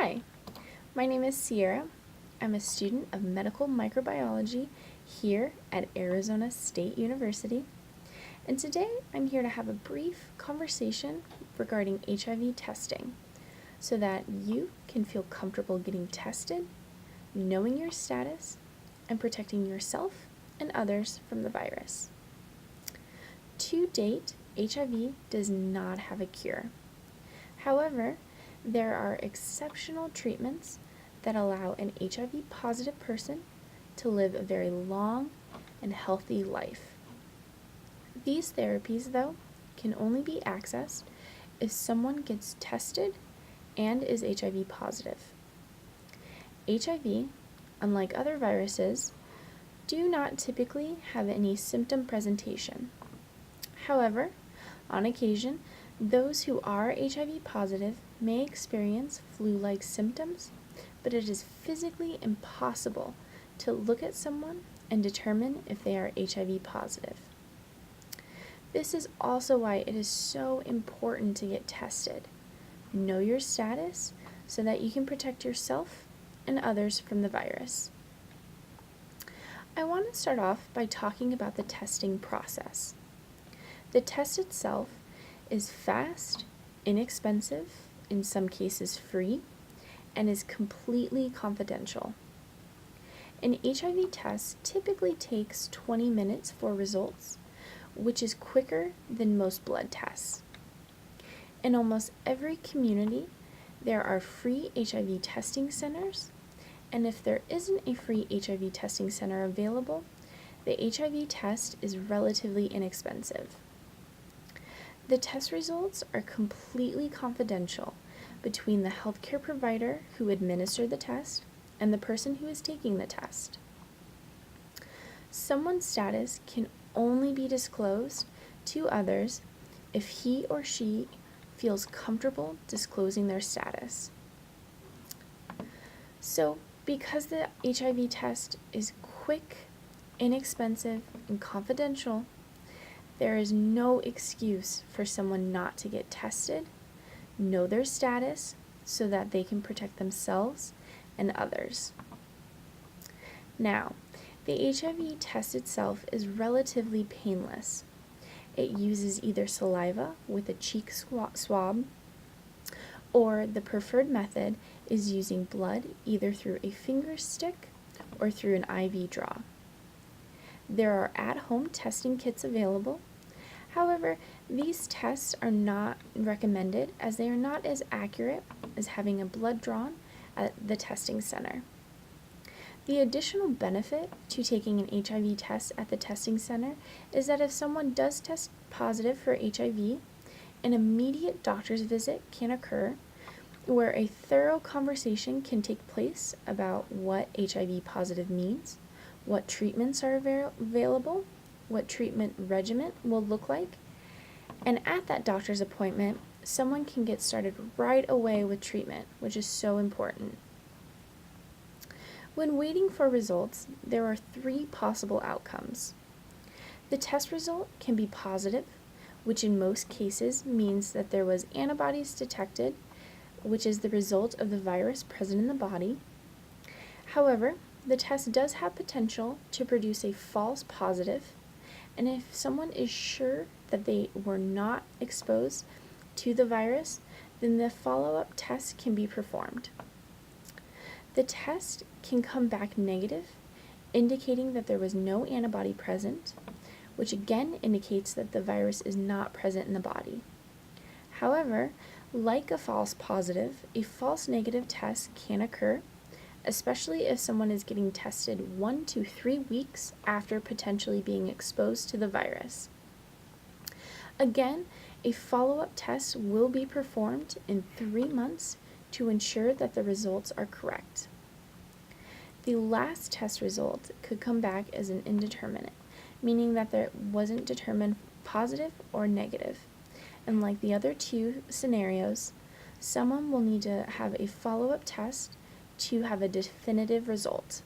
Hi, my name is Sierra. I'm a student of medical microbiology here at Arizona State University, and today I'm here to have a brief conversation regarding HIV testing so that you can feel comfortable getting tested, knowing your status, and protecting yourself and others from the virus. To date, HIV does not have a cure. However, there are exceptional treatments that allow an HIV positive person to live a very long and healthy life. These therapies, though, can only be accessed if someone gets tested and is HIV positive. HIV, unlike other viruses, do not typically have any symptom presentation. However, on occasion, those who are HIV positive may experience flu-like symptoms, but it is physically impossible to look at someone and determine if they are HIV positive. This is also why it is so important to get tested. Know your status so that you can protect yourself and others from the virus. I want to start off by talking about the testing process. The test itself is fast, inexpensive, in some cases free, and is completely confidential. An HIV test typically takes 20 minutes for results, which is quicker than most blood tests. In almost every community, there are free HIV testing centers, and if there isn't a free HIV testing center available, the HIV test is relatively inexpensive. The test results are completely confidential between the healthcare provider who administered the test and the person who is taking the test. Someone's status can only be disclosed to others if he or she feels comfortable disclosing their status. So, because the HIV test is quick, inexpensive, and confidential, there is no excuse for someone not to get tested, know their status, so that they can protect themselves and others. Now, the HIV test itself is relatively painless. It uses either saliva with a cheek swab, or the preferred method is using blood either through a finger stick or through an IV draw. There are at-home testing kits available. However, these tests are not recommended as they are not as accurate as having a blood drawn at the testing center. The additional benefit to taking an HIV test at the testing center is that if someone does test positive for HIV, an immediate doctor's visit can occur where a thorough conversation can take place about what HIV positive means, what treatments are available, what treatment regimen will look like, and at that doctor's appointment, someone can get started right away with treatment, which is so important. When waiting for results, there are 3 possible outcomes. The test result can be positive, which in most cases means that there was antibodies detected, which is the result of the virus present in the body. However, the test does have potential to produce a false positive, and if someone is sure that they were not exposed to the virus, then the follow-up test can be performed. The test can come back negative, indicating that there was no antibody present, which again indicates that the virus is not present in the body. However, like a false positive, a false negative test can occur, especially if someone is getting tested 1 to 3 weeks after potentially being exposed to the virus. Again, a follow-up test will be performed in 3 months to ensure that the results are correct. The last test result could come back as an indeterminate, meaning that there wasn't determined positive or negative. And like the other 2 scenarios, someone will need to have a follow-up test to have a definitive result.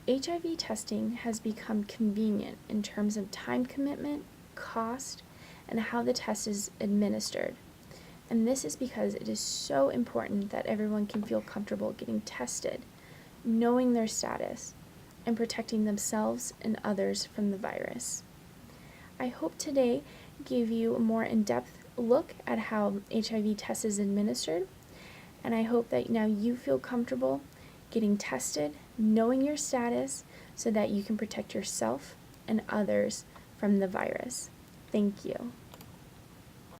HIV testing has become convenient in terms of time commitment, cost, and how the test is administered. And this is because it is so important that everyone can feel comfortable getting tested, knowing their status, and protecting themselves and others from the virus. I hope today gave you a more in-depth look at how HIV test is administered, and I hope that now you feel comfortable getting tested, knowing your status, so that you can protect yourself and others from the virus. Thank you.